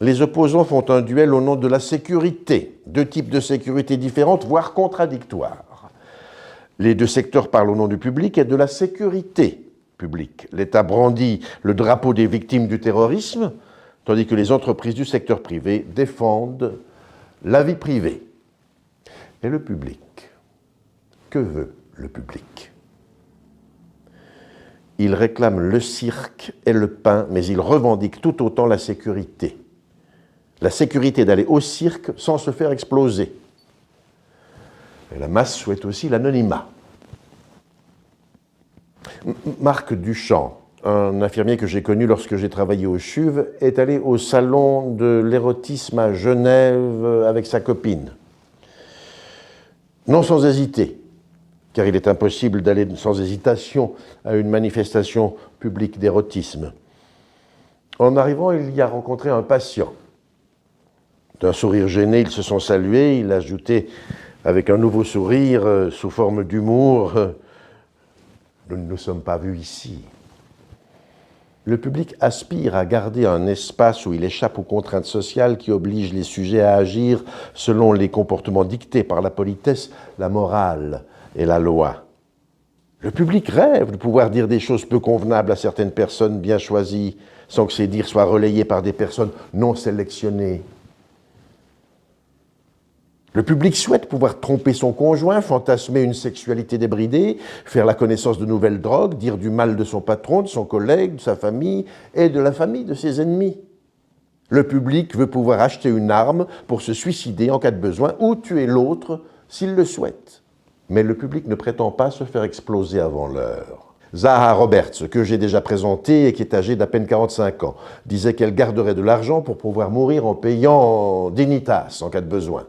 Les opposants font un duel au nom de la sécurité, deux types de sécurité différentes, voire contradictoires. Les deux secteurs parlent au nom du public et de la sécurité publique. L'État brandit le drapeau des victimes du terrorisme, tandis que les entreprises du secteur privé défendent la vie privée. Et le public? Que veut le public? Il réclame le cirque et le pain, mais il revendique tout autant la sécurité. La sécurité d'aller au cirque sans se faire exploser. Et la masse souhaite aussi l'anonymat. Marc Duchamp, un infirmier que j'ai connu lorsque j'ai travaillé au CHUV, est allé au salon de l'érotisme à Genève avec sa copine. Non sans hésiter, car il est impossible d'aller sans hésitation à une manifestation publique d'érotisme. En arrivant, il y a rencontré un patient. D'un sourire gêné, ils se sont salués. Il ajoutait avec un nouveau sourire, sous forme d'humour, « Nous ne nous sommes pas vus ici ». Le public aspire à garder un espace où il échappe aux contraintes sociales qui obligent les sujets à agir selon les comportements dictés par la politesse, la morale et la loi. Le public rêve de pouvoir dire des choses peu convenables à certaines personnes bien choisies, sans que ces dires soient relayés par des personnes non sélectionnées. Le public souhaite pouvoir tromper son conjoint, fantasmer une sexualité débridée, faire la connaissance de nouvelles drogues, dire du mal de son patron, de son collègue, de sa famille et de la famille de ses ennemis. Le public veut pouvoir acheter une arme pour se suicider en cas de besoin ou tuer l'autre s'il le souhaite. Mais le public ne prétend pas se faire exploser avant l'heure. Zaha Roberts, que j'ai déjà présenté et qui est âgée d'à peine 45 ans, disait qu'elle garderait de l'argent pour pouvoir mourir en payant dignitas en cas de besoin.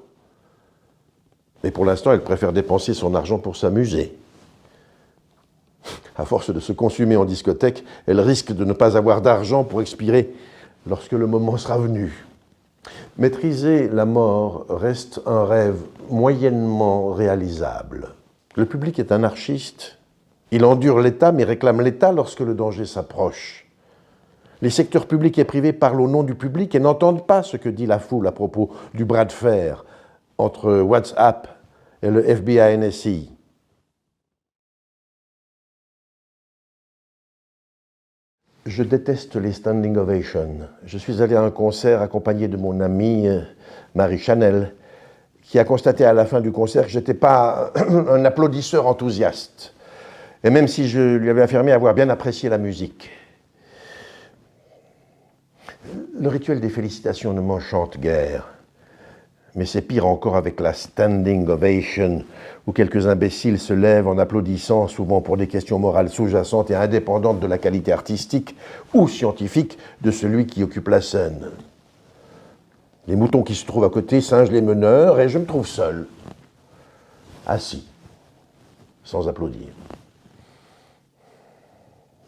Mais pour l'instant, elle préfère dépenser son argent pour s'amuser. À force de se consumer en discothèque, elle risque de ne pas avoir d'argent pour expirer lorsque le moment sera venu. Maîtriser la mort reste un rêve moyennement réalisable. Le public est anarchiste. Il endure l'État, mais réclame l'État lorsque le danger s'approche. Les secteurs publics et privés parlent au nom du public et n'entendent pas ce que dit la foule à propos du bras de fer entre WhatsApp et le FBI NSA. Je déteste les standing ovations. Je suis allé à un concert accompagné de mon amie Marie Chanel, qui a constaté à la fin du concert que je n'étais pas un applaudisseur enthousiaste. Et même si je lui avais affirmé avoir bien apprécié la musique. Le rituel des félicitations ne m'enchante guère. Mais c'est pire encore avec la standing ovation, où quelques imbéciles se lèvent en applaudissant, souvent pour des questions morales sous-jacentes et indépendantes de la qualité artistique ou scientifique de celui qui occupe la scène. Les moutons qui se trouvent à côté singent les meneurs et je me trouve seul, assis, sans applaudir.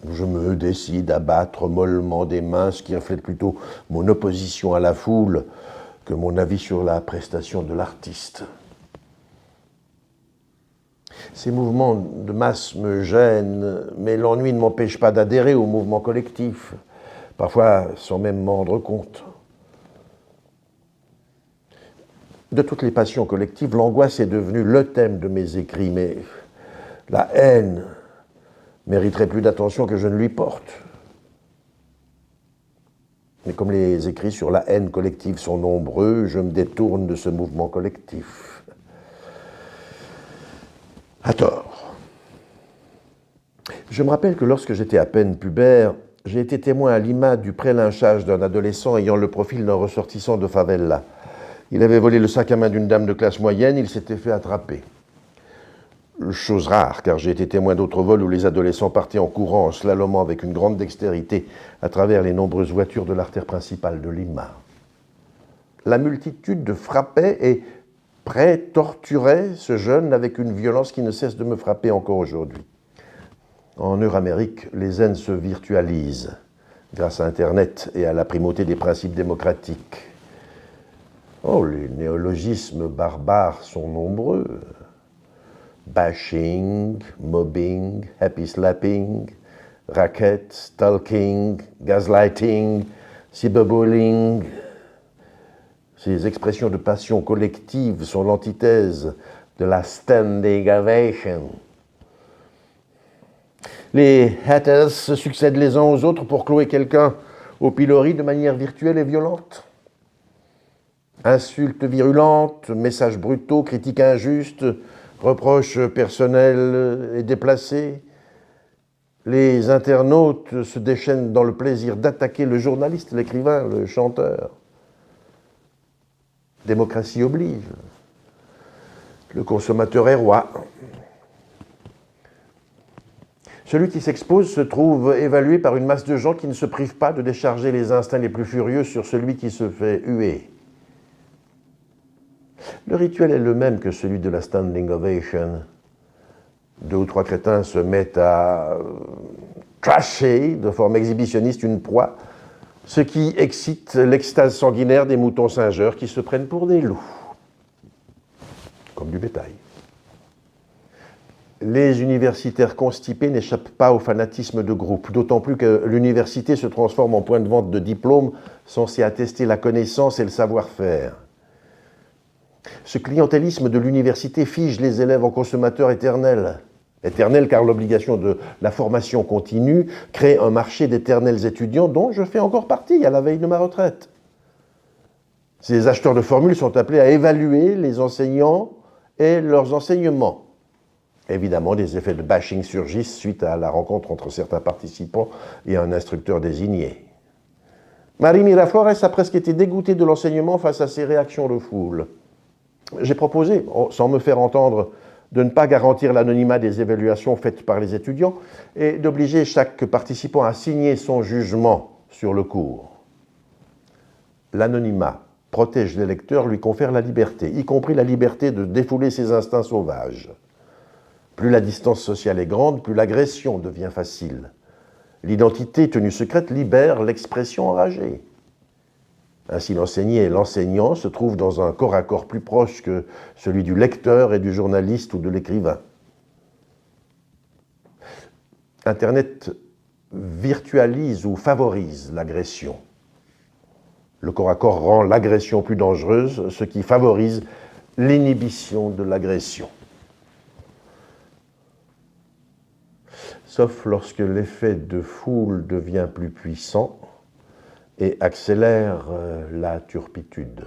Je me décide à battre mollement des mains, ce qui reflète plutôt mon opposition à la foule que mon avis sur la prestation de l'artiste. Ces mouvements de masse me gênent, mais l'ennui ne m'empêche pas d'adhérer au mouvement collectif, parfois sans même m'en rendre compte. De toutes les passions collectives, l'angoisse est devenue le thème de mes écrits, mais la haine mériterait plus d'attention que je ne lui porte. Mais comme les écrits sur la haine collective sont nombreux, je me détourne de ce mouvement collectif. À tort. Je me rappelle que lorsque j'étais à peine pubère, j'ai été témoin à Lima du pré-lynchage d'un adolescent ayant le profil d'un ressortissant de favela. Il avait volé le sac à main d'une dame de classe moyenne, il s'était fait attraper. Chose rare, car j'ai été témoin d'autres vols où les adolescents partaient en courant, en slalomant avec une grande dextérité à travers les nombreuses voitures de l'artère principale de Lima. La multitude frappait et pré-torturait ce jeune avec une violence qui ne cesse de me frapper encore aujourd'hui. En Euramérique, les haines se virtualisent grâce à Internet et à la primauté des principes démocratiques. Oh, les néologismes barbares sont nombreux. Bashing, mobbing, happy slapping, racket, stalking, gaslighting, cyberbullying. Ces expressions de passion collective sont l'antithèse de la standing ovation. Les haters se succèdent les uns aux autres pour clouer quelqu'un au pilori de manière virtuelle et violente. Insultes virulentes, messages brutaux, critiques injustes, reproches personnels et déplacés. Les internautes se déchaînent dans le plaisir d'attaquer le journaliste, l'écrivain, le chanteur. Démocratie oblige. Le consommateur est roi. Celui qui s'expose se trouve évalué par une masse de gens qui ne se privent pas de décharger les instincts les plus furieux sur celui qui se fait huer. Le rituel est le même que celui de la standing ovation. 2 ou 3 crétins se mettent à trasher de forme exhibitionniste une proie, ce qui excite l'extase sanguinaire des moutons singeurs qui se prennent pour des loups, comme du bétail. Les universitaires constipés n'échappent pas au fanatisme de groupe, d'autant plus que l'université se transforme en point de vente de diplômes censés attester la connaissance et le savoir-faire. Ce clientélisme de l'université fige les élèves en consommateurs éternels. Éternels car l'obligation de la formation continue crée un marché d'éternels étudiants dont je fais encore partie à la veille de ma retraite. Ces acheteurs de formules sont appelés à évaluer les enseignants et leurs enseignements. Évidemment, des effets de bashing surgissent suite à la rencontre entre certains participants et un instructeur désigné. Marie Miraflores a presque été dégoûtée de l'enseignement face à ces réactions de foule. J'ai proposé, sans me faire entendre, de ne pas garantir l'anonymat des évaluations faites par les étudiants et d'obliger chaque participant à signer son jugement sur le cours. L'anonymat protège les lecteurs, lui confère la liberté, y compris la liberté de défouler ses instincts sauvages. Plus la distance sociale est grande, plus l'agression devient facile. L'identité tenue secrète libère l'expression enragée. Ainsi, l'enseigné et l'enseignant se trouvent dans un corps à corps plus proche que celui du lecteur et du journaliste ou de l'écrivain. Internet virtualise ou favorise l'agression. Le corps à corps rend l'agression plus dangereuse, ce qui favorise l'inhibition de l'agression. Sauf lorsque l'effet de foule devient plus puissant et accélère la turpitude.